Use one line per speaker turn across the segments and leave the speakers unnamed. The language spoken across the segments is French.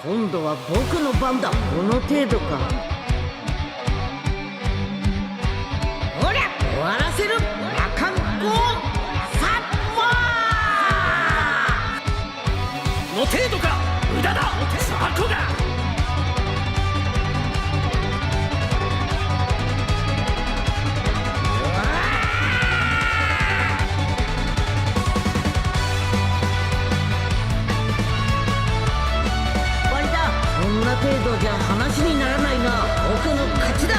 今度は僕の番だ。この程度か。ほりゃ終わらせる。羅漢光サッパー
の程度か。無駄だ雑魚が。
こんな程度じゃ話にならないな。僕の勝ちだ。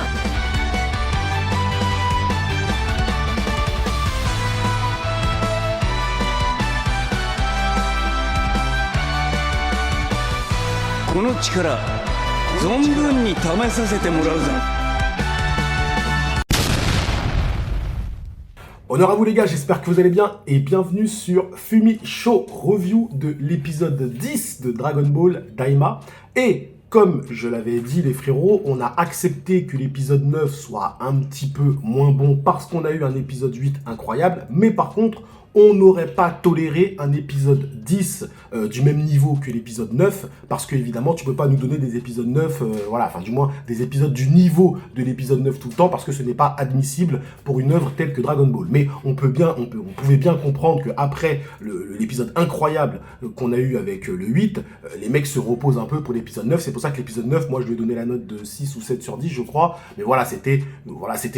この力存分に試させてもらうぞ。
Honneur à vous les gars, j'espère que vous allez bien et bienvenue sur Fumi Show Review de l'épisode 10 de Dragon Ball Daima. Et comme je l'avais dit les frérots, on a accepté que l'épisode 9 soit un petit peu moins bon parce qu'on a eu un épisode 8 incroyable. Mais par contre, on n'aurait pas toléré un épisode 10 du même niveau que l'épisode 9, parce que évidemment tu peux pas nous donner des épisodes 9, voilà, enfin du moins des épisodes du niveau de l'épisode 9 tout le temps, parce que ce n'est pas admissible pour une œuvre telle que Dragon Ball. Mais on pouvait bien comprendre qu'après l'épisode incroyable qu'on a eu avec le 8, les mecs se reposent un peu pour l'épisode 9, c'est pour ça que l'épisode 9, moi je lui ai donné la note de 6 ou 7 sur 10 je crois, mais voilà, c'était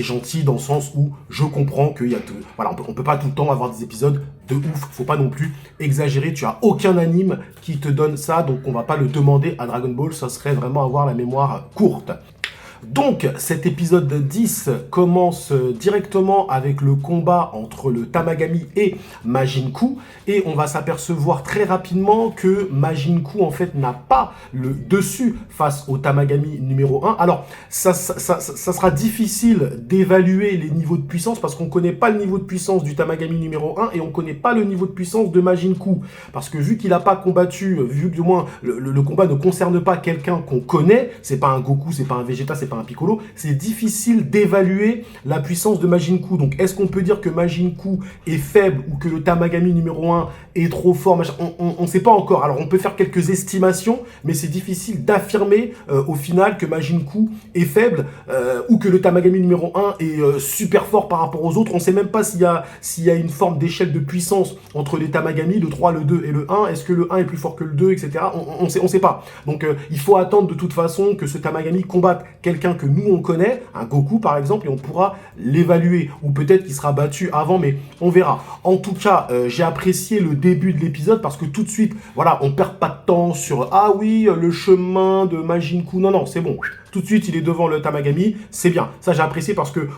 gentil dans le sens où je comprends qu'il y a voilà, on peut pas tout le temps avoir des épisodes de ouf, faut pas non plus exagérer, tu as aucun anime qui te donne ça, donc on va pas le demander à Dragon Ball, ça serait vraiment avoir la mémoire courte. Donc cet épisode 10 commence directement avec le combat entre le Tamagami et Majin Buu, et on va s'apercevoir très rapidement que Majin Buu en fait n'a pas le dessus face au Tamagami numéro 1. Alors ça sera difficile d'évaluer les niveaux de puissance parce qu'on connaît pas le niveau de puissance du Tamagami numéro 1 et on connaît pas le niveau de puissance de Majin Buu, parce que vu qu'il n'a pas combattu, vu que du moins le combat ne concerne pas quelqu'un qu'on connaît, c'est pas un Goku, c'est pas un Vegeta, c'est pas un Piccolo, c'est difficile d'évaluer la puissance de Majin Buu. Donc est-ce qu'on peut dire que Majin Buu est faible ou que le Tamagami numéro 1 est trop fort? On ne sait pas encore. Alors on peut faire quelques estimations, mais c'est difficile d'affirmer au final que Majin Buu est faible ou que le Tamagami numéro 1 est super fort par rapport aux autres. On ne sait même pas s'il y a une forme d'échelle de puissance entre les Tamagami, le 3, le 2 et le 1. Est-ce que le 1 est plus fort que le 2, etc. On sait pas. Donc il faut attendre de toute façon que ce Tamagami combatte quelqu'un que nous on connaît, un Goku par exemple, et on pourra l'évaluer. Ou peut-être qu'il sera battu avant, mais on verra. En tout cas, j'ai apprécié le début de l'épisode parce que tout de suite, voilà, on perd pas de temps sur ah oui, le chemin de Majin Buu. Non, c'est bon. Tout de suite, il est devant le Tamagami, c'est bien. Ça, j'ai apprécié parce que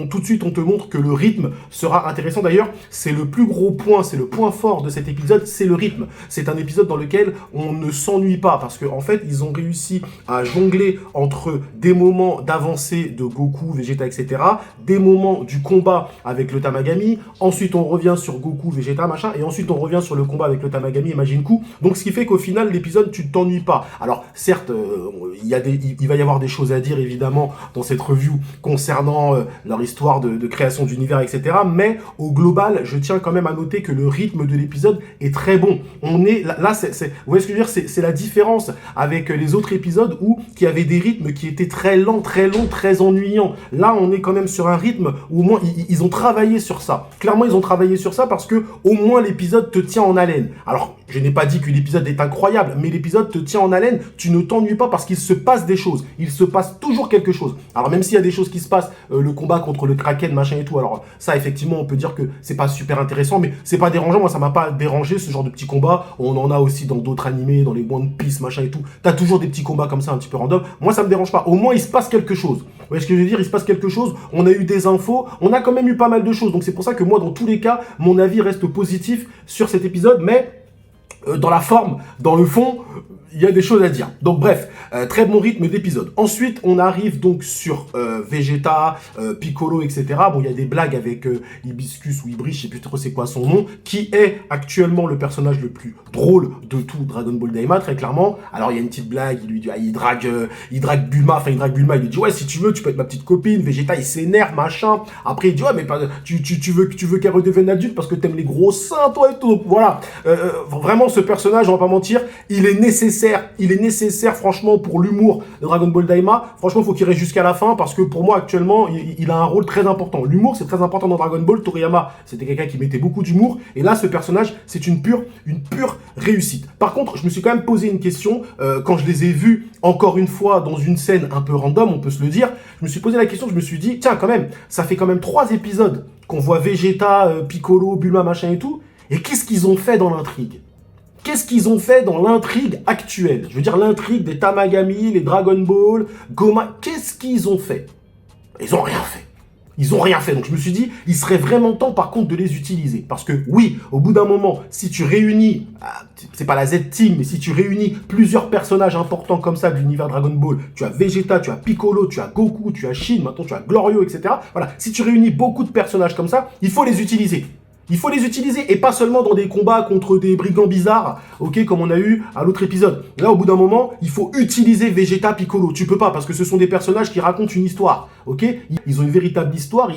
tout de suite, on te montre que le rythme sera intéressant. D'ailleurs, c'est le plus gros point, c'est le point fort de cet épisode, c'est le rythme. C'est un épisode dans lequel on ne s'ennuie pas parce qu'en fait, ils ont réussi à jongler entre des moments d'avancée de Goku, Vegeta, etc., des moments du combat avec le Tamagami, ensuite on revient sur Goku, Vegeta, machin, et ensuite on revient sur le combat avec le Tamagami et Majin Buu. Donc, ce qui fait qu'au final, l'épisode, tu ne t'ennuies pas. Alors, certes, il va y avoir des choses à dire évidemment dans cette review concernant leur histoire de création d'univers, etc. Mais au global, je tiens quand même à noter que le rythme de l'épisode est très bon. On est là, vous voyez ce que je veux dire, c'est la différence avec les autres épisodes qui avaient des rythmes qui étaient très lents, très ennuyants. Là, on est quand même sur un rythme où au moins ils ont travaillé sur ça. Clairement, ils ont travaillé sur ça parce que au moins l'épisode te tient en haleine. Alors, je n'ai pas dit que l'épisode est incroyable, mais l'épisode te tient en haleine. Tu ne t'ennuies pas parce qu'il se passe des choses. Il se passe toujours quelque chose. Alors même s'il y a des choses qui se passent, le combat contre le Kraken, machin et tout, alors ça effectivement on peut dire que c'est pas super intéressant, mais c'est pas dérangeant. Moi ça m'a pas dérangé ce genre de petits combats. On en a aussi dans d'autres animés, dans les One Piece, machin et tout. T'as toujours des petits combats comme ça un petit peu random. Moi ça me dérange pas. Au moins il se passe quelque chose. Vous voyez ce que je veux dire? Il se passe quelque chose. On a eu des infos. On a quand même eu pas mal de choses. Donc c'est pour ça que moi dans tous les cas, mon avis reste positif sur cet épisode, mais dans la forme, dans le fond, il y a des choses à dire. Donc bref, très bon rythme d'épisode. Ensuite, on arrive donc sur Vegeta, Piccolo, etc. Bon, il y a des blagues avec Hibiscus ou Ibris, je sais plus trop c'est quoi son nom, qui est actuellement le personnage le plus drôle de tout Dragon Ball Daima, très clairement. Alors, il y a une petite blague, il lui dit, il drague Bulma, il lui dit, ouais, si tu veux, tu peux être ma petite copine. Vegeta, il s'énerve, machin. Après, il dit, ouais, mais tu veux qu'elle redevienne adulte parce que t'aimes les gros seins, toi, et tout. Donc, voilà. Vraiment, Vraiment, ce personnage, on va pas mentir, il est nécessaire franchement pour l'humour de Dragon Ball Daima. Franchement, faut qu'il reste jusqu'à la fin parce que pour moi actuellement, il a un rôle très important. L'humour, c'est très important dans Dragon Ball. Toriyama, c'était quelqu'un qui mettait beaucoup d'humour et là, ce personnage, c'est une pure réussite. Par contre, je me suis quand même posé une question quand je les ai vus encore une fois dans une scène un peu random, on peut se le dire. Je me suis posé la question, je me suis dit, tiens, quand même, ça fait quand même 3 épisodes qu'on voit Vegeta, Piccolo, Bulma, machin et tout. Et qu'est-ce qu'ils ont fait dans l'intrigue? Qu'est-ce qu'ils ont fait dans l'intrigue actuelle? Je veux dire, l'intrigue des Tamagami, les Dragon Ball, Goma. Qu'est-ce qu'ils ont fait? Ils ont rien fait. Ils ont rien fait. Donc je me suis dit, il serait vraiment temps par contre de les utiliser. Parce que oui, au bout d'un moment, si tu réunis, c'est pas la Z-Team, mais si tu réunis plusieurs personnages importants comme ça de l'univers Dragon Ball, tu as Vegeta, tu as Piccolo, tu as Goku, tu as Shin, maintenant tu as Glorio, etc. Voilà, si tu réunis beaucoup de personnages comme ça, il faut les utiliser. Il faut les utiliser et pas seulement dans des combats contre des brigands bizarres, ok, comme on a eu à l'autre épisode. Là, au bout d'un moment, il faut utiliser Vegeta, Piccolo. Tu peux pas parce que ce sont des personnages qui racontent une histoire, ok. Ils ont une véritable histoire,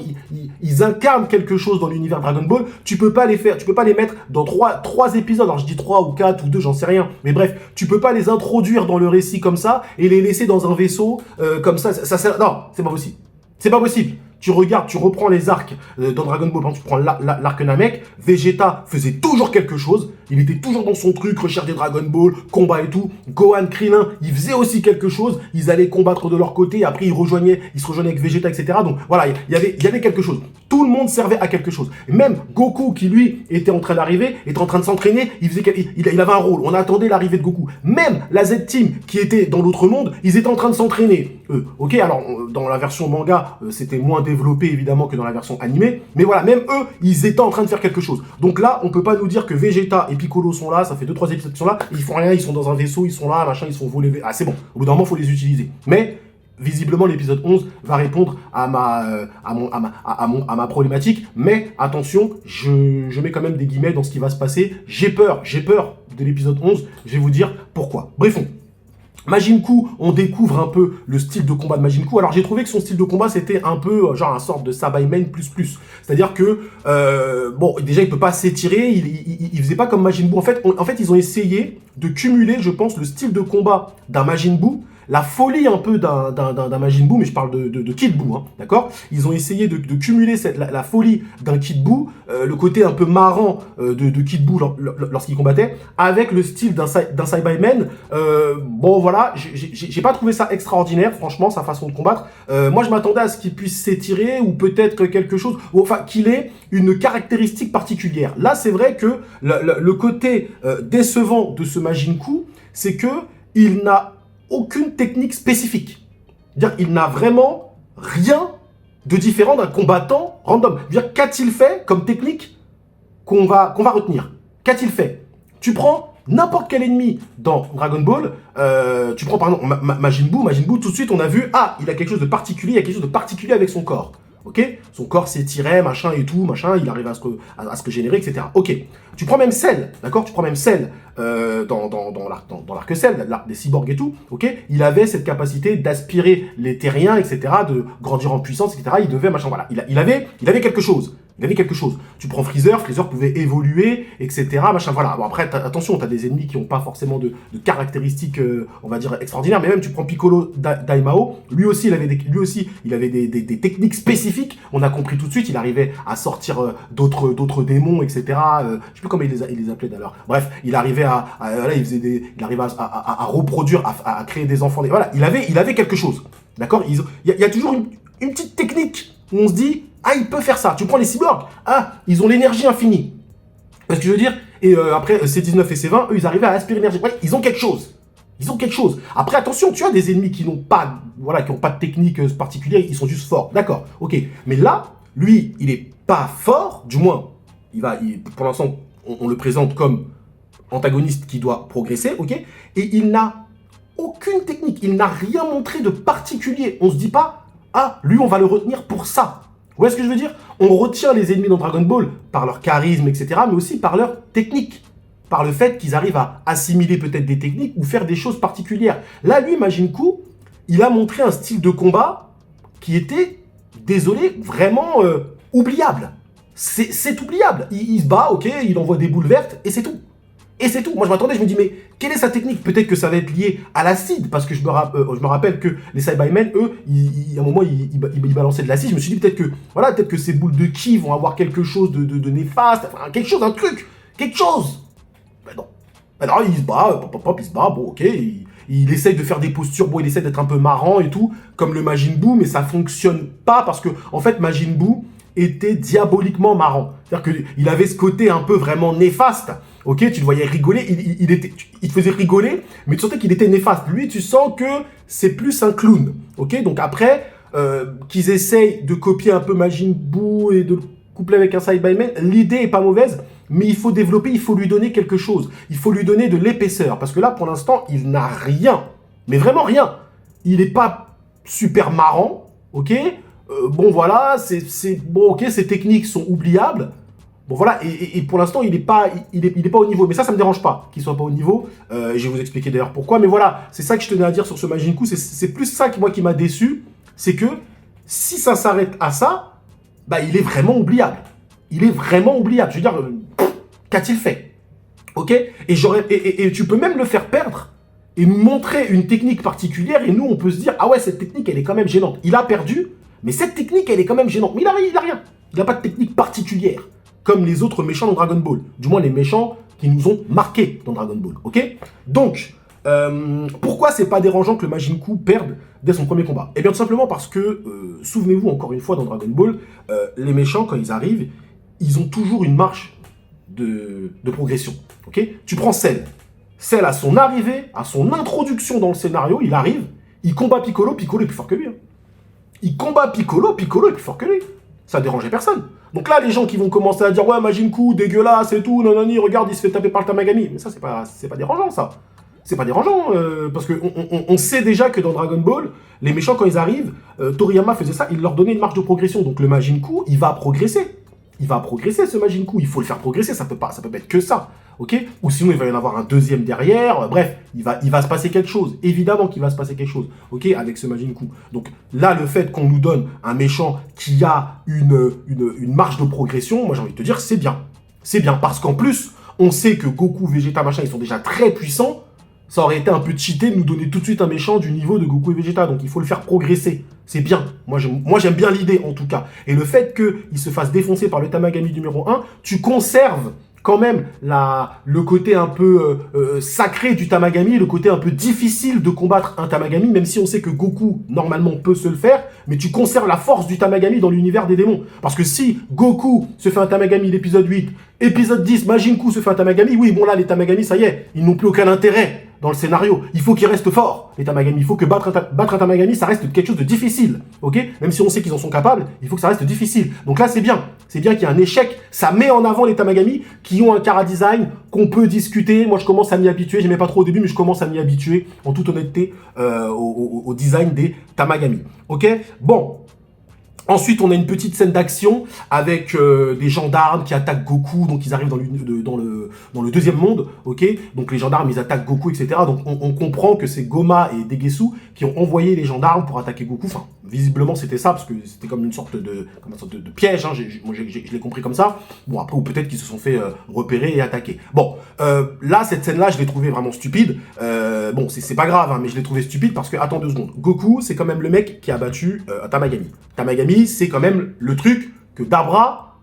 ils incarnent quelque chose dans l'univers Dragon Ball. Tu peux pas les faire, tu peux pas les mettre dans trois épisodes. Alors je dis 3 ou 4 ou 2, j'en sais rien. Mais bref, tu peux pas les introduire dans le récit comme ça et les laisser dans un vaisseau comme ça. Non, c'est pas possible. C'est pas possible. Tu regardes, tu reprends les arcs dans Dragon Ball, tu prends l'arc Namek, Vegeta faisait toujours quelque chose, il était toujours dans son truc, recherche des Dragon Ball, combat et tout. Gohan, Krillin, ils faisaient aussi quelque chose, ils allaient combattre de leur côté, et après ils se rejoignaient avec Vegeta, etc. Donc voilà, il y avait quelque chose. Tout le monde servait à quelque chose. Et même Goku, qui lui était en train d'arriver, était en train de s'entraîner, il avait un rôle, on attendait l'arrivée de Goku. Même la Z-Team, qui était dans l'autre monde, ils étaient en train de s'entraîner. Ok, alors dans la version manga, c'était moins développé évidemment que dans la version animée, mais voilà, même eux, ils étaient en train de faire quelque chose. Donc là, on peut pas nous dire que Vegeta et Piccolo sont là, ça fait 2-3 épisodes qu'ils sont là, ils font rien, ils sont dans un vaisseau, ils sont là, machin, ils sont volés. Ah, c'est bon, au bout d'un moment, faut les utiliser. Mais visiblement, l'épisode 11 va répondre à ma problématique, mais attention, je mets quand même des guillemets dans ce qui va se passer. J'ai peur de l'épisode 11, je vais vous dire pourquoi. Brefons. Majin Buu, on découvre un peu le style de combat de Majin Buu. Alors j'ai trouvé que son style de combat c'était un peu genre un sorte de Sabaimen plus. C'est-à-dire que bon, déjà il peut pas s'étirer, il faisait pas comme Majin Buu. En fait ils ont essayé de cumuler, je pense, le style de combat d'un Majin Buu, la folie un peu d'un Majin Buu, mais je parle de Kid Buu, hein, d'accord. Ils ont essayé de cumuler la folie d'un Kid Buu, le côté un peu marrant de Kid Buu lorsqu'il combattait, avec le style d'un Saiyaman. Bon voilà, j'ai pas trouvé ça extraordinaire, franchement, sa façon de combattre. Moi je m'attendais à ce qu'il puisse s'étirer, ou peut-être quelque chose, ou enfin qu'il ait une caractéristique particulière. Là c'est vrai que le côté décevant de ce Majin Buu, c'est que il n'a aucune technique spécifique. C'est-à-dire, il n'a vraiment rien de différent d'un combattant random. C'est-à-dire, qu'a-t-il fait comme technique qu'on va retenir? Qu'a-t-il fait? Tu prends n'importe quel ennemi dans Dragon Ball, tu prends par exemple Majin Buu, tout de suite on a vu, ah, il a quelque chose de particulier, il y a quelque chose de particulier avec son corps. Ok, son corps s'étirait, machin et tout, machin, il arrive à se régénérer, etc. Ok, tu prends même Cell, d'accord, tu prends même Cell dans l'arc Cell, l'arc des cyborgs et tout, ok, il avait cette capacité d'aspirer les terriens, etc., de grandir en puissance, etc., il devait, machin, voilà, il avait quelque chose. Il avait quelque chose. Tu prends Freezer pouvait évoluer, etc. Machin, voilà. Bon, après, attention, t'as des ennemis qui n'ont pas forcément de caractéristiques, on va dire, extraordinaires. Mais même, tu prends Piccolo Daimao, lui aussi, il avait des techniques spécifiques. On a compris tout de suite, il arrivait à sortir d'autres démons, etc. Je sais plus comment il les appelait d'ailleurs. Bref, il arrivait il arrivait à reproduire, à créer des enfants. Voilà, il avait quelque chose. D'accord? Il y a toujours une petite technique où on se dit, ah, il peut faire ça. Tu prends les cyborgs. Ah, ils ont l'énergie infinie. C'est ce que je veux dire. Et après, C19 et C20, eux, ils arrivaient à aspirer l'énergie. Ouais, ils ont quelque chose. Après, attention, tu as des ennemis qui n'ont pas, de technique particulière. Ils sont juste forts. D'accord. Ok. Mais là, lui, il est pas fort. Du moins, pour l'instant, on le présente comme antagoniste qui doit progresser. Ok. Et il n'a aucune technique. Il n'a rien montré de particulier. On se dit pas, ah, lui, on va le retenir pour ça. Vous voyez ce que je veux dire? On retient les ennemis dans Dragon Ball par leur charisme, etc., mais aussi par leur technique. Par le fait qu'ils arrivent à assimiler peut-être des techniques ou faire des choses particulières. Là, lui, Majin Buu, il a montré un style de combat qui était, désolé, vraiment oubliable. C'est oubliable. Il se bat, ok, il envoie des boules vertes, et c'est tout. Et c'est tout. Moi, je m'attendais, je me dis, mais quelle est sa technique? Peut-être que ça va être lié à l'acide, parce que je me rappelle que les Cybermen, eux, à un moment, ils balançaient de l'acide. Je me suis dit, peut-être que ces boules de ki vont avoir quelque chose de néfaste, enfin, quelque chose, un truc, quelque chose. Ben non. Alors, il se bat, il se bat, bon, ok, il essaye de faire des postures, bon, il essaie d'être un peu marrant et tout, comme le Majin Buu, mais ça fonctionne pas, parce que, en fait, Majin Buu était diaboliquement marrant. C'est-à-dire qu'il avait ce côté un peu vraiment néfaste. Ok, tu le voyais rigoler, il te faisait rigoler, mais tu sentais qu'il était néfaste. Lui, tu sens que c'est plus un clown. Ok, donc après, qu'ils essayent de copier un peu Majin Buu et de le coupler avec un Cyberman, l'idée est pas mauvaise, mais il faut développer, il faut lui donner quelque chose. Il faut lui donner de l'épaisseur, parce que là, pour l'instant, il n'a rien. Mais vraiment rien. Il n'est pas super marrant, ok. Bon, voilà, bon, ok, ses techniques sont oubliables. Bon voilà, et pour l'instant, il est pas au niveau. Mais ça me dérange pas qu'il soit pas au niveau. Je vais vous expliquer d'ailleurs pourquoi. Mais voilà, c'est ça que je tenais à dire sur ce Majin Buu. C'est plus ça qui m'a déçu. C'est que si ça s'arrête à ça, bah il est vraiment oubliable. Il est vraiment oubliable. Je veux dire, qu'a-t-il fait? Ok? Et tu peux même le faire perdre et nous montrer une technique particulière. Et nous, on peut se dire, ah ouais, cette technique, elle est quand même gênante. Il a perdu, mais cette technique, elle est quand même gênante. Mais il a rien. Il n'a pas de technique particulière, comme les autres méchants dans Dragon Ball. Du moins, les méchants qui nous ont marqués dans Dragon Ball, ok? Donc, pourquoi c'est pas dérangeant que le Majin Buu perde dès son premier combat? Eh bien, tout simplement parce que, souvenez-vous, encore une fois, dans Dragon Ball, les méchants, quand ils arrivent, ils ont toujours une marche de progression, ok? Tu prends Cell. Cell, à son arrivée, à son introduction dans le scénario, il arrive, il combat Piccolo, Piccolo est plus fort que lui. Hein. Il combat Piccolo est plus fort que lui. Ça dérangeait personne. Donc là, les gens qui vont commencer à dire « Ouais, Majin Buu, dégueulasse et tout, nanani, regarde, il se fait taper par le Tamagami. » Mais ça, c'est pas dérangeant, ça. C'est pas dérangeant, parce qu'on sait déjà que dans Dragon Ball, les méchants, quand ils arrivent, Toriyama faisait ça, il leur donnait une marge de progression. Donc le Majin Buu, il va progresser. Il va progresser, ce Majin Buu. Il faut le faire progresser, ça peut pas être que ça. Ok? Ou sinon, il va y en avoir un deuxième derrière. Bref, il va se passer quelque chose. Évidemment qu'il va se passer quelque chose. Ok? Avec ce Majin Buu. Donc là, le fait qu'on nous donne un méchant qui a une marge de progression, moi j'ai envie de te dire, c'est bien. C'est bien. Parce qu'en plus, on sait que Goku, Vegeta, machin, ils sont déjà très puissants. Ça aurait été un peu cheaté de nous donner tout de suite un méchant du niveau de Goku et Vegeta. Donc il faut le faire progresser. C'est bien. Moi j'aime bien l'idée en tout cas. Et le fait qu'il se fasse défoncer par le Tamagami numéro 1, tu conserves quand même le côté un peu sacré du Tamagami, le côté un peu difficile de combattre un Tamagami, même si on sait que Goku, normalement, peut se le faire, mais tu conserves la force du Tamagami dans l'univers des démons. Parce que si Goku se fait un Tamagami l'épisode 8, épisode 10, Majin Buu se fait un Tamagami, oui, bon là, les Tamagami, ça y est, ils n'ont plus aucun intérêt dans le scénario. Il faut qu'ils restent forts, les Tamagami. Il faut que battre un Tamagami, ça reste quelque chose de difficile, ok? Même si on sait qu'ils en sont capables, il faut que ça reste difficile. Donc là, c'est bien. C'est bien qu'il y ait un échec. Ça met en avant les Tamagami qui ont un chara-design qu'on peut discuter. Moi, je commence à m'y habituer. J'aimais pas trop au début, mais je commence à m'y habituer, en toute honnêteté, au design des Tamagami. Ok? Bon. Ensuite, on a une petite scène d'action avec des gendarmes qui attaquent Goku, donc ils arrivent dans le deuxième monde, ok? Donc les gendarmes, ils attaquent Goku, etc. Donc on comprend que c'est Goma et Degesu qui ont envoyé les gendarmes pour attaquer Goku. Enfin, visiblement, c'était ça, parce que c'était comme une sorte de piège, hein. Moi, je l'ai compris comme ça. Bon, après, ou peut-être qu'ils se sont fait repérer et attaquer. Bon, là, cette scène-là, je l'ai trouvée vraiment stupide. Bon, c'est pas grave, hein, mais je l'ai trouvée stupide parce que, attends 2 secondes, Goku, c'est quand même le mec qui a battu Tamagami. Tamagami, c'est quand même le truc que Dabra,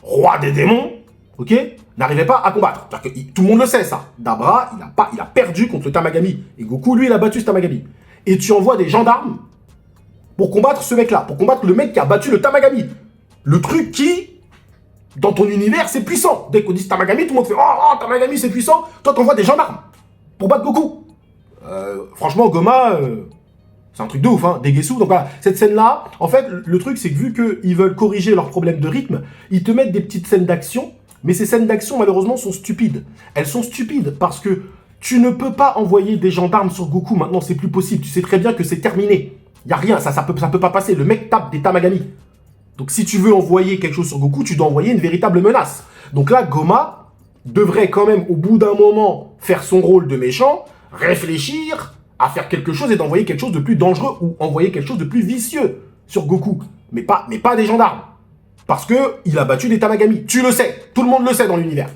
roi des démons, ok, n'arrivait pas à combattre. Que, tout le monde le sait, ça. Dabra, il a perdu contre le Tamagami. Et Goku, lui, il a battu ce Tamagami. Et tu envoies des gendarmes pour combattre ce mec-là, pour combattre le mec qui a battu le Tamagami. Le truc qui, dans ton univers, c'est puissant. Dès qu'on dit Tamagami, tout le monde fait « Oh, Tamagami, c'est puissant !» Toi, t'envoies des gendarmes pour battre Goku. Franchement, Goma... c'est un truc de ouf, hein, Degesu. Donc voilà, cette scène-là, en fait, le truc, c'est que vu qu'ils veulent corriger leurs problèmes de rythme, ils te mettent des petites scènes d'action, mais ces scènes d'action, malheureusement, sont stupides. Elles sont stupides parce que tu ne peux pas envoyer des gendarmes sur Goku maintenant, c'est plus possible. Tu sais très bien que c'est terminé. Il n'y a rien, ça peut pas passer. Le mec tape des Tamagami. Donc si tu veux envoyer quelque chose sur Goku, tu dois envoyer une véritable menace. Donc là, Goma devrait quand même, au bout d'un moment, faire son rôle de méchant, réfléchir à faire quelque chose et d'envoyer quelque chose de plus dangereux ou envoyer quelque chose de plus vicieux sur Goku. Mais pas des gendarmes. Parce que il a battu des Tamagami. Tu le sais. Tout le monde le sait dans l'univers.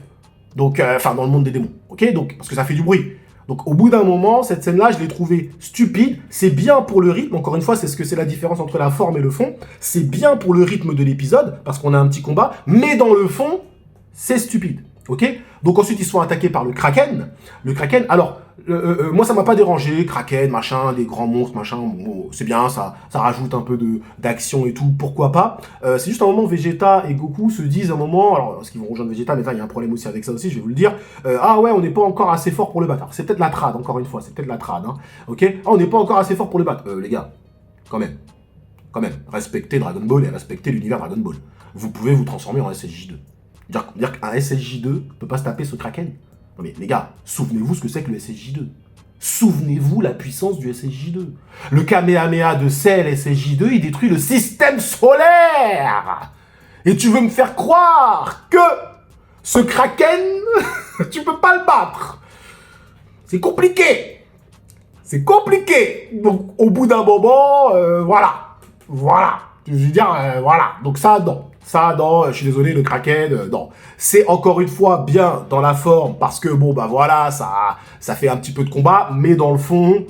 Donc, enfin, dans le monde des démons, ok? Donc, parce que ça fait du bruit. Donc, au bout d'un moment, cette scène-là, je l'ai trouvée stupide. C'est bien pour le rythme. Encore une fois, c'est ce que c'est la différence entre la forme et le fond. C'est bien pour le rythme de l'épisode, parce qu'on a un petit combat. Mais dans le fond, c'est stupide, ok? Donc, ensuite, ils sont attaqués par le Kraken. Le Kraken, alors, moi, ça m'a pas dérangé. Kraken, machin, des grands monstres, machin. Bon, c'est bien, ça rajoute un peu d'action et tout. Pourquoi pas? C'est juste un moment, Vegeta et Goku se disent un moment, alors, parce qu'ils vont rejoindre Vegeta, mais là, il y a un problème aussi avec ça aussi, je vais vous le dire. Ah ouais, on n'est pas encore assez fort pour le battre. C'est peut-être la trad, encore une fois, c'est peut-être la trad, hein. Ok? Ah, on n'est pas encore assez fort pour le battre. Les gars, quand même, respectez Dragon Ball et respectez l'univers Dragon Ball. Vous pouvez vous transformer en SSJ2. Dire qu'un SSJ2 peut pas se taper ce Kraken. Non mais les gars, souvenez-vous ce que c'est que le SSJ2. Souvenez-vous la puissance du SSJ2. Le Kamehameha de Cell SSJ2, il détruit le système solaire. Et tu veux me faire croire que ce Kraken, tu peux pas le battre. C'est compliqué. C'est compliqué. Donc au bout d'un moment, voilà. Je veux dire, voilà. Donc ça, non. Ça, non, je suis désolé, le Kraken, non. C'est encore une fois bien dans la forme, parce que, bon, bah voilà, ça fait un petit peu de combat, mais dans le fond,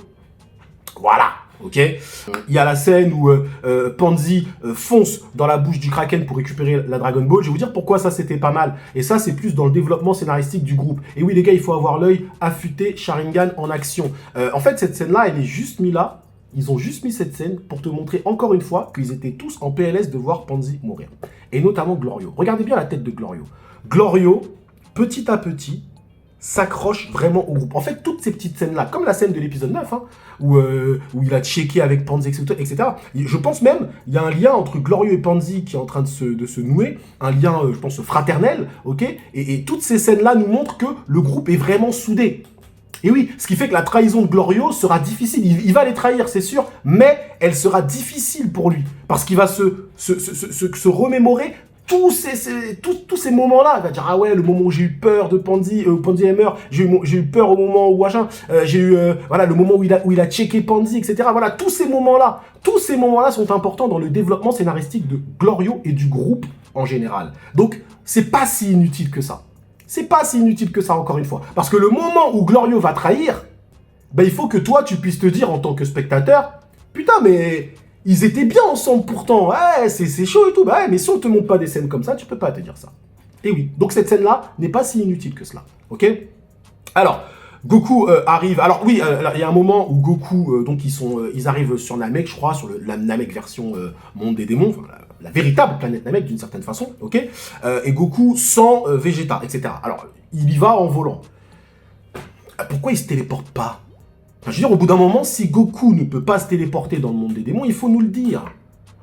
voilà, ok? Il y a la scène où Pansy fonce dans la bouche du Kraken pour récupérer la Dragon Ball. Je vais vous dire pourquoi ça, c'était pas mal. Et ça, c'est plus dans le développement scénaristique du groupe. Et oui, les gars, il faut avoir l'œil affûté, Sharingan en action. En fait, cette scène-là, elle est juste mise là. Ils ont juste mis cette scène pour te montrer encore une fois qu'ils étaient tous en PLS de voir Pansy mourir. Et notamment Glorio. Regardez bien la tête de Glorio. Glorio, petit à petit, s'accroche vraiment au groupe. En fait, toutes ces petites scènes-là, comme la scène de l'épisode 9, hein, où il a checké avec Pansy, etc. Je pense même, il y a un lien entre Glorio et Pansy qui est en train de se nouer, un lien, je pense, fraternel, ok? Et toutes ces scènes-là nous montrent que le groupe est vraiment soudé. Et oui, ce qui fait que la trahison de Glorio sera difficile. Il va les trahir, c'est sûr, mais elle sera difficile pour lui. Parce qu'il va se remémorer tous ces moments-là. Il va dire, ah ouais, le moment où j'ai eu peur de Pansy, Pansy est mort, j'ai eu peur au moment où machin, j'ai eu, voilà, le moment où il a checké Pansy, etc. Voilà, tous ces moments-là sont importants dans le développement scénaristique de Glorio et du groupe en général. Donc, c'est pas si inutile que ça. C'est pas si inutile que ça, encore une fois. Parce que le moment où Glorio va trahir, ben, il faut que toi, tu puisses te dire en tant que spectateur, putain, mais ils étaient bien ensemble pourtant. Ouais, c'est chaud et tout. Ben, ouais, mais si on te montre pas des scènes comme ça, tu peux pas te dire ça. Et oui, donc cette scène-là n'est pas si inutile que cela. Ok? Alors, Goku arrive. Alors oui, il y a un moment où Goku, donc ils arrivent sur Namek, je crois, sur la Namek version monde des démons. Enfin, la véritable planète Namek d'une certaine façon, ok? Et Goku sans Vegeta, etc. Alors, il y va en volant. Pourquoi il se téléporte pas? Enfin, je veux dire, au bout d'un moment, si Goku ne peut pas se téléporter dans le monde des démons, il faut nous le dire.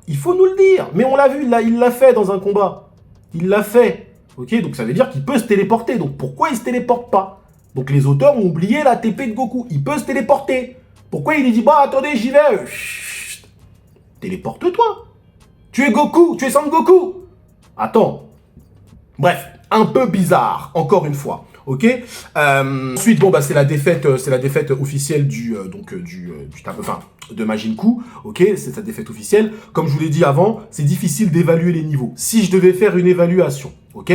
Il faut nous le dire. Mais on l'a vu, là, il l'a fait dans un combat. Il l'a fait. Ok? Donc ça veut dire qu'il peut se téléporter. Donc pourquoi il se téléporte pas? Donc les auteurs ont oublié la TP de Goku. Il peut se téléporter. Pourquoi il lui dit, bah attendez, j'y vais. Chut, téléporte-toi. Tu es Goku, tu es Sangoku. Attends. Bref, un peu bizarre, encore une fois. Ok. Ensuite, bon bah c'est la défaite officielle de Majin Buu. Ok, c'est sa défaite officielle. Comme je vous l'ai dit avant, c'est difficile d'évaluer les niveaux. Si je devais faire une évaluation, ok,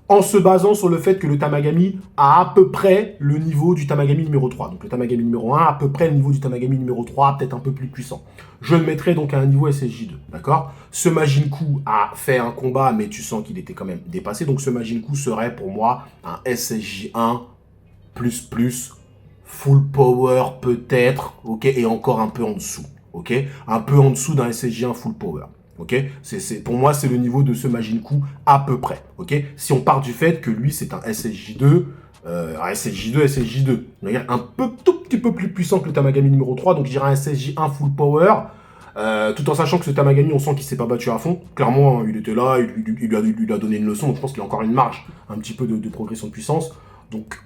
en se basant sur le fait que le Tamagami a à peu près le niveau du Tamagami numéro 3. Donc le Tamagami numéro 1 a à peu près le niveau du Tamagami numéro 3, peut-être un peu plus puissant. Je le mettrais donc à un niveau SSJ2, d'accord? Ce Majin Buu a fait un combat, mais tu sens qu'il était quand même dépassé. Donc ce Majin Buu serait pour moi un SSJ1++, full power peut-être, ok? Et encore un peu en dessous, ok? Un peu en dessous d'un SSJ1 full power. Ok, pour moi, c'est le niveau de ce Majin Buu à peu près. Ok, si on part du fait que lui, c'est un SSJ2, SSJ2, tout petit peu plus puissant que le Tamagami numéro 3, donc je dirais un SSJ1 full power, tout en sachant que ce Tamagami, on sent qu'il s'est pas battu à fond. Clairement, il était là, il lui a donné une leçon, donc je pense qu'il a encore une marge, un petit peu de progression de puissance. Donc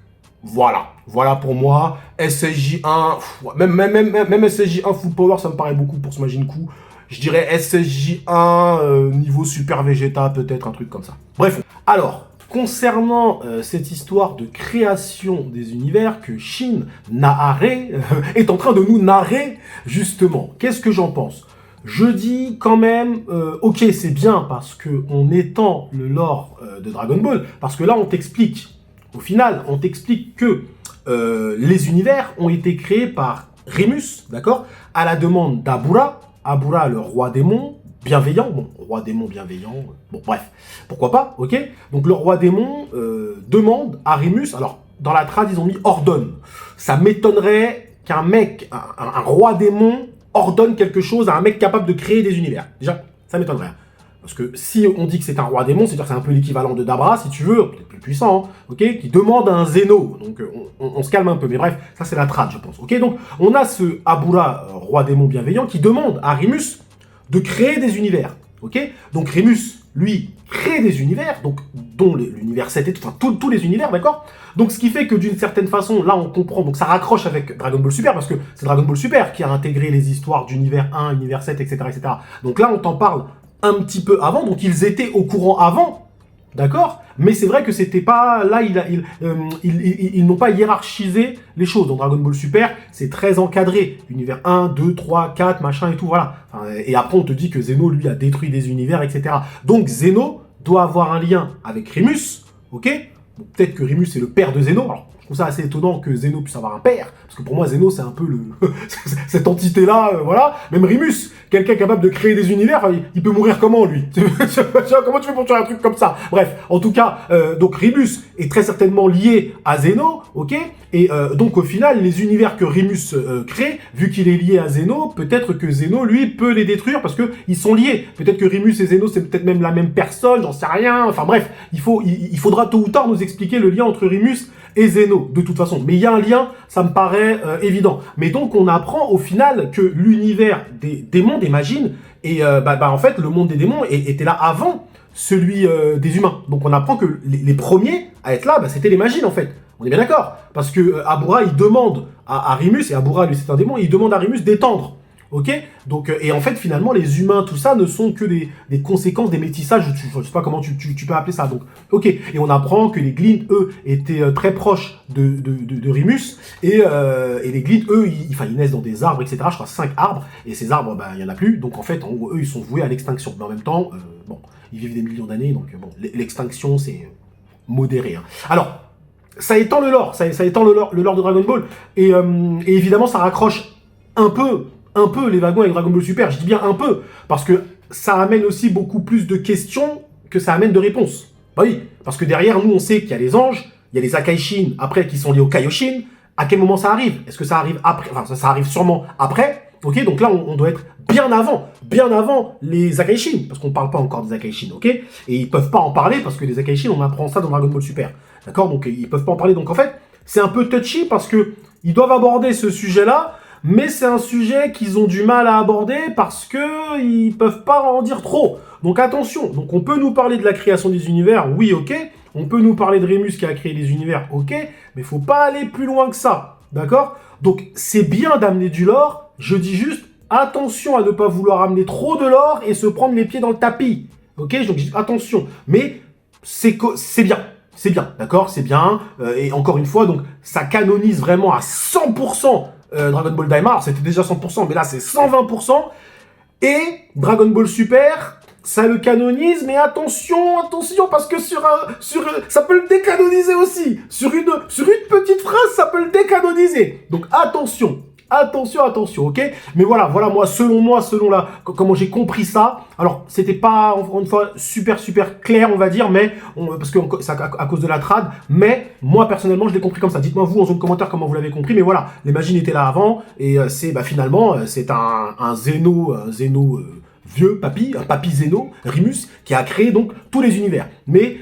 voilà pour moi, SSJ1, même SSJ1 full power, ça me paraît beaucoup pour ce Majin Buu. Je dirais SSJ1, niveau Super Vegeta, peut-être un truc comme ça. Bref, alors, concernant cette histoire de création des univers que Shin Nahare est en train de nous narrer, justement, qu'est-ce que j'en pense? Je dis quand même, ok, c'est bien parce qu'on étend le lore de Dragon Ball, parce que là, on t'explique au final, on t'explique que les univers ont été créés par Remus, d'accord, à la demande d'Abura. Abura, le roi démon, bienveillant, bon, roi démon bienveillant, bon, bref, pourquoi pas, ok. Donc le roi démon demande à Remus, alors, dans la trad, ils ont mis ordonne. Ça m'étonnerait qu'un mec, un roi démon, ordonne quelque chose à un mec capable de créer des univers. Déjà, ça m'étonnerait. Parce que si on dit que c'est un roi démon, c'est-à-dire que c'est un peu l'équivalent de Dabra, si tu veux, peut-être plus puissant, hein, ok, qui demande à un Zeno. Donc on se calme un peu, mais bref, ça c'est la trad, je pense. Ok, donc on a ce Abura, roi démon bienveillant, qui demande à Remus de créer des univers. Ok, donc Remus, lui, crée des univers, donc dont l'univers 7 et tout, enfin tous les univers, d'accord. Donc ce qui fait que d'une certaine façon, là on comprend, donc ça raccroche avec Dragon Ball Super, parce que c'est Dragon Ball Super qui a intégré les histoires d'univers 1, univers 7, etc., etc. Donc là on t'en parle un petit peu avant, donc ils étaient au courant avant, d'accord, mais c'est vrai que c'était pas, là ils n'ont pas hiérarchisé les choses. Dans Dragon Ball Super, c'est très encadré, univers 1, 2, 3, 4, machin et tout, voilà. Enfin, et après on te dit que Zeno, lui, a détruit des univers, etc. Donc Zeno doit avoir un lien avec Remus, ok. Bon, peut-être que Remus est le père de Zeno, alors je trouve ça assez étonnant que Zeno puisse avoir un père, parce que pour moi Zeno c'est un peu cette entité-là, voilà. Même Remus, quelqu'un capable de créer des univers, il peut mourir comment lui? Comment tu fais pour tuer un truc comme ça? Bref, en tout cas, donc Remus est très certainement lié à Zeno, ok. Et donc au final, les univers que Remus crée, vu qu'il est lié à Zeno, peut-être que Zeno, lui, peut les détruire parce que ils sont liés. Peut-être que Remus et Zeno, c'est peut-être même la même personne, j'en sais rien. Enfin bref, il faudra tôt ou tard nous expliquer le lien entre Remus et Zeno, de toute façon. Mais il y a un lien, ça me paraît évident. Mais donc on apprend au final que l'univers des démons, des magines, et en fait le monde des démons était là avant celui des humains. Donc on apprend que les premiers à être là, c'était les magines en fait. On est bien d'accord, parce que Abura il demande à Remus, et Abura lui c'est un démon, il demande à Remus d'étendre. Ok, donc et en fait finalement les humains tout ça ne sont que des conséquences des métissages, je sais pas comment tu peux appeler ça. Donc ok, et on apprend que les Glint eux étaient très proches de Remus, et les Glint eux ils naissent dans des arbres, etc. Je crois 5 arbres, et ces arbres il y en a plus, donc en fait en gros, eux ils sont voués à l'extinction. Mais en même temps bon, ils vivent des millions d'années, donc bon, l'extinction c'est modéré, hein. Alors ça étend le lore, ça étend le lore de Dragon Ball, et évidemment ça raccroche un peu les wagons avec Dragon Ball Super. Je dis bien un peu, parce que ça amène aussi beaucoup plus de questions que ça amène de réponses. Bah oui, parce que derrière nous on sait qu'il y a les anges, il y a les Akaishin après qui sont liés aux Kaioshin. À quel moment ça arrive? Est-ce que ça arrive après? Enfin ça arrive sûrement après. Ok, donc là on doit être bien avant les Akaishin, parce qu'on parle pas encore des Akaishin, ok. Et ils peuvent pas en parler parce que les Akaishin on apprend ça dans Dragon Ball Super. D'accord, donc ils peuvent pas en parler. Donc en fait, c'est un peu touchy parce que ils doivent aborder ce sujet-là, mais c'est un sujet qu'ils ont du mal à aborder parce que ils peuvent pas en dire trop. Donc attention. Donc on peut nous parler de la création des univers, oui, ok. On peut nous parler de Remus qui a créé les univers, ok. Mais faut pas aller plus loin que ça, d'accord. Donc c'est bien d'amener du lore. Je dis juste attention à ne pas vouloir amener trop de lore et se prendre les pieds dans le tapis, ok. Donc je dis attention, mais c'est bien. C'est bien, d'accord, c'est bien. Et encore une fois, donc ça canonise vraiment à 100% Dragon Ball Daima. Alors c'était déjà 100%, mais là c'est 120%. Et Dragon Ball Super, ça le canonise, mais attention, parce que ça peut le décanoniser aussi. Sur une petite phrase, ça peut le décanoniser. Donc attention, ok. Mais voilà, moi, selon comment j'ai compris ça. Alors, c'était pas, encore une fois, super clair, on va dire, mais, parce que c'est à cause de la trad, mais, moi, personnellement, je l'ai compris comme ça. Dites-moi, vous, en zone commentaire, comment vous l'avez compris, mais voilà, les magines étaient là avant, et finalement, c'est un Zeno, vieux papy, un papy Zeno, Remus, qui a créé donc tous les univers. Mais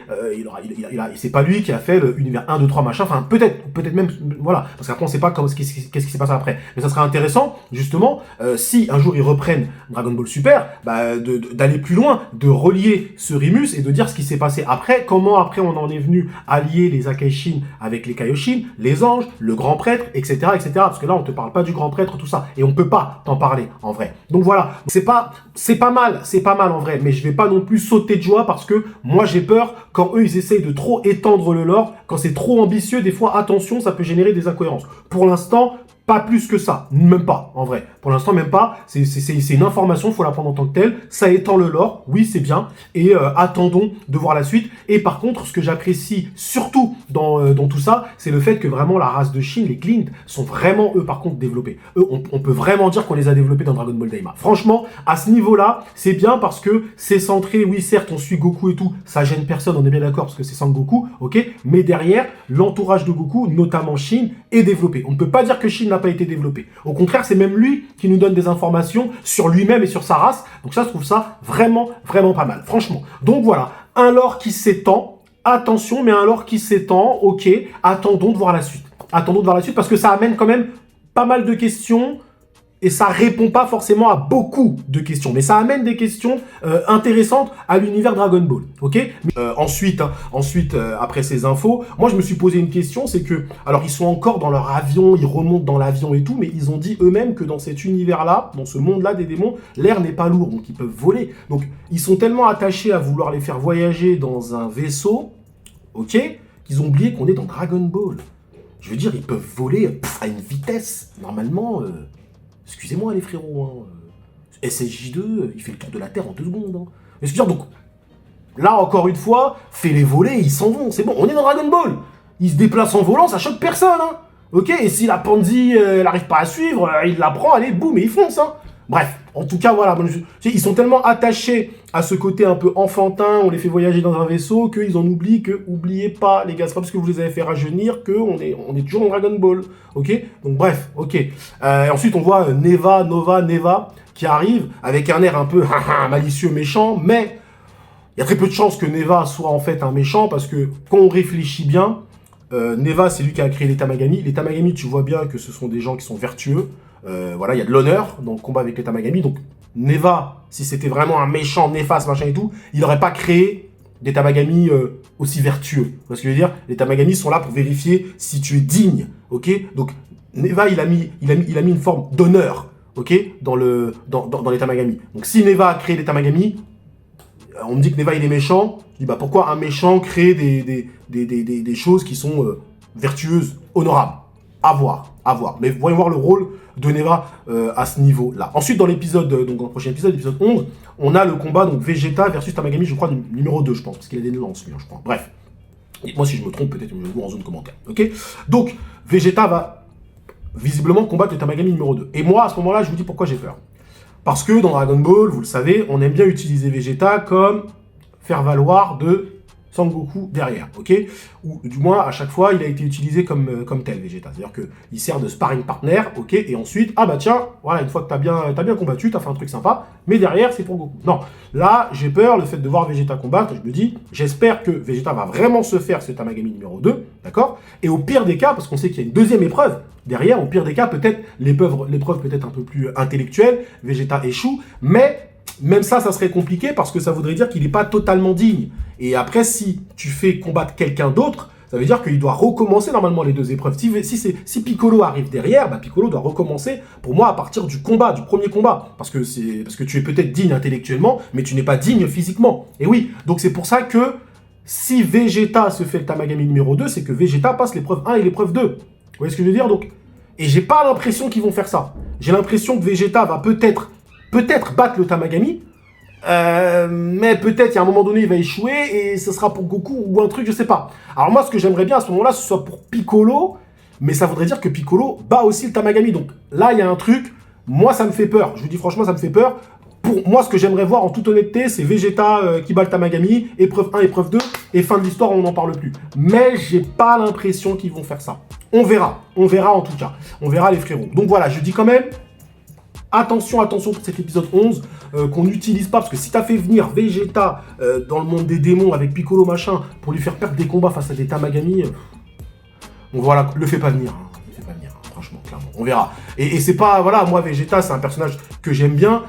c'est pas lui qui a fait l'univers 1, 2, 3, machin, enfin peut-être même, voilà, parce qu'après on sait pas qu'est-ce qui s'est passé après. Mais ça serait intéressant, justement, si un jour ils reprennent Dragon Ball Super, d'aller plus loin, de relier ce Remus et de dire ce qui s'est passé après, comment après on en est venu à lier les Akaishin avec les Kaioshin, les anges, le grand prêtre, etc., parce que là on te parle pas du grand prêtre, tout ça, et on peut pas t'en parler, en vrai. Donc voilà, c'est pas mal en vrai, mais je vais pas non plus sauter de joie parce que moi j'ai peur quand eux ils essayent de trop étendre le lore, quand c'est trop ambitieux, des fois attention, ça peut générer des incohérences. Pour l'instant, Pas plus que ça, même pas, en vrai. Pour l'instant, même pas. C'est une information, faut la prendre en tant que telle. Ça étend le lore, oui, c'est bien. Et attendons de voir la suite. Et par contre, ce que j'apprécie surtout dans tout ça, c'est le fait que vraiment la race de Shin, les Clint, sont vraiment, eux, par contre, développés. Eux, on peut vraiment dire qu'on les a développés dans Dragon Ball Daima. Franchement, à ce niveau-là, c'est bien parce que c'est centré, oui, certes, on suit Goku et tout, ça gêne personne, on est bien d'accord, parce que c'est Sangoku, ok. Mais derrière, l'entourage de Goku, notamment Shin, est développé. On ne peut pas dire que Shin n'a pas été développé. Au contraire, c'est même lui qui nous donne des informations sur lui-même et sur sa race. Donc ça, je trouve ça vraiment, vraiment pas mal. Franchement. Donc voilà, un lore qui s'étend. Attention, mais un lore qui s'étend. Ok, attendons de voir la suite. Attendons de voir la suite parce que ça amène quand même pas mal de questions. Et ça répond pas forcément à beaucoup de questions, mais ça amène des questions intéressantes à l'univers Dragon Ball, ok. Ensuite, après ces infos, moi je me suis posé une question, c'est que, alors ils sont encore dans leur avion, ils remontent dans l'avion et tout, mais ils ont dit eux-mêmes que dans cet univers-là, dans ce monde-là des démons, l'air n'est pas lourd, donc ils peuvent voler. Donc ils sont tellement attachés à vouloir les faire voyager dans un vaisseau, ok, qu'ils ont oublié qu'on est dans Dragon Ball. Je veux dire, ils peuvent voler à une vitesse, normalement... Excusez-moi les frérots, SSJ2, il fait le tour de la Terre en 2 secondes. Excusez-moi, donc, là encore une fois, fais-les voler, ils s'en vont, c'est bon, on est dans Dragon Ball. Ils se déplacent en volant, ça choque personne, ok. Et si la Pansy, elle n'arrive pas à suivre, il la prend, allez, boum, et ils foncent, Bref, en tout cas, voilà, ils sont tellement attachés à ce côté un peu enfantin, on les fait voyager dans un vaisseau, qu'ils en oublient que, oubliez pas, les gars, c'est pas parce que vous les avez fait rajeunir qu'on est toujours dans Dragon Ball, ok. Donc bref, ok. Ensuite, on voit Neva, qui arrive avec un air un peu malicieux, méchant, mais il y a très peu de chances que Neva soit en fait un méchant, parce que quand on réfléchit bien, Neva, c'est lui qui a créé les Tamagami. Les Tamagami, tu vois bien que ce sont des gens qui sont vertueux. Voilà, il y a de l'honneur dans le combat avec les Tamagami. Donc, Neva, si c'était vraiment un méchant, néfaste, machin et tout, il n'aurait pas créé des Tamagami aussi vertueux. Vous voyez ce que je veux dire? Les Tamagami sont là pour vérifier si tu es digne, ok? Donc, Neva, il a mis une forme d'honneur, ok? Dans les Tamagami. Donc, si Neva a créé des Tamagami, on me dit que Neva, il est méchant. Je dis, bah, pourquoi un méchant crée des choses qui sont vertueuses, honorables? À voir. Mais voyons voir le rôle de Neva à ce niveau-là. Ensuite, dans l'épisode, donc dans le prochain épisode, l'épisode 11, on a le combat donc Vegeta versus Tamagami, je crois, numéro 2, je pense, parce qu'il a des nuances, lui, je crois. Bref. Et moi, si je me trompe, peut-être, je vous en zone commentaire. Ok. Donc, Vegeta va visiblement combattre le Tamagami numéro 2. Et moi, à ce moment-là, je vous dis pourquoi j'ai peur. Parce que dans Dragon Ball, vous le savez, on aime bien utiliser Vegeta comme faire valoir de Sangoku derrière, ok? Ou du moins, à chaque fois, il a été utilisé comme tel, Vegeta. C'est-à-dire qu'il sert de sparring partner, ok? Et ensuite, ah bah tiens, voilà, une fois que t'as bien combattu, t'as fait un truc sympa, mais derrière, c'est pour Goku. Non, là, j'ai peur, le fait de voir Vegeta combattre, je me dis, j'espère que Vegeta va vraiment se faire ce Tamagami numéro 2, d'accord? Et au pire des cas, parce qu'on sait qu'il y a une deuxième épreuve, derrière, au pire des cas, peut-être, l'épreuve peut-être un peu plus intellectuelle, Vegeta échoue, mais... Même ça serait compliqué parce que ça voudrait dire qu'il n'est pas totalement digne. Et après, si tu fais combattre quelqu'un d'autre, ça veut dire qu'il doit recommencer normalement les 2 épreuves. Si Piccolo arrive derrière, bah Piccolo doit recommencer, pour moi, à partir du combat, du premier combat. Parce que tu es peut-être digne intellectuellement, mais tu n'es pas digne physiquement. Et oui, donc c'est pour ça que si Vegeta se fait le Tamagami numéro 2, c'est que Vegeta passe l'épreuve 1 et l'épreuve 2. Vous voyez ce que je veux dire? Donc, et j'ai pas l'impression qu'ils vont faire ça. J'ai l'impression que Vegeta va peut-être battre le Tamagami, mais peut-être, il y a un moment donné, il va échouer, et ce sera pour Goku, ou un truc, je sais pas. Alors moi, ce que j'aimerais bien à ce moment-là, ce soit pour Piccolo, mais ça voudrait dire que Piccolo bat aussi le Tamagami. Donc là, il y a un truc, moi, ça me fait peur. Je vous dis franchement, ça me fait peur. Pour moi, ce que j'aimerais voir, en toute honnêteté, c'est Vegeta qui bat le Tamagami, épreuve 1, épreuve 2, et fin de l'histoire, on n'en parle plus. Mais j'ai pas l'impression qu'ils vont faire ça. On verra en tout cas. On verra les frérots. Donc voilà, je dis quand même... Attention pour cet épisode 11, qu'on n'utilise pas, parce que si t'as fait venir Vegeta dans le monde des démons avec Piccolo machin, pour lui faire perdre des combats face à des Tamagami, donc voilà, le fais pas venir, franchement, clairement, on verra. Et c'est pas, voilà, moi Vegeta, c'est un personnage que j'aime bien,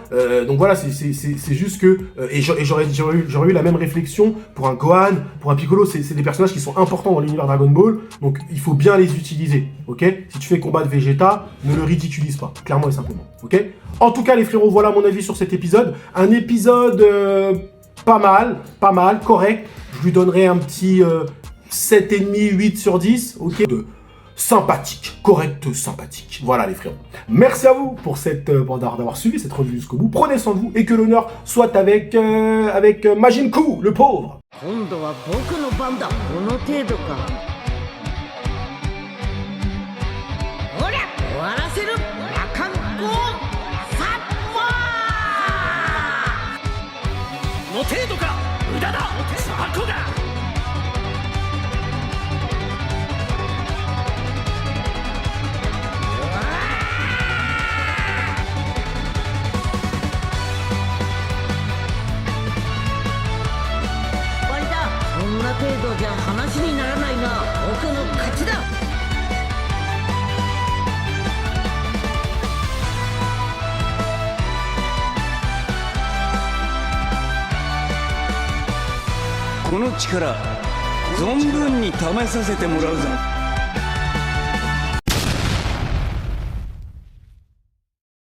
donc voilà, c'est juste que, et j'aurais eu la même réflexion pour un Gohan, pour un Piccolo, c'est des personnages qui sont importants dans l'univers Dragon Ball, donc il faut bien les utiliser, ok? Si tu fais combattre Vegeta, ne le ridiculise pas, clairement et simplement, ok? En tout cas, les frérots, voilà mon avis sur cet épisode, un épisode pas mal, correct, je lui donnerai un petit 7,5, 8 sur 10, ok? sympathique, correct, sympathique. Voilà les frérots. Merci à vous pour d'avoir suivi cette revue jusqu'au bout. Prenez soin de vous et que l'honneur soit avec Majin Ku, le pauvre.
今度は僕の番だ。この程度か。ほら終わらせる羅漢光サッマー。
の程度か無駄だバコが
終わりだ。そんな程度じゃ話にならないな。僕の勝ちだ。
この力存分に試させてもらうぞ。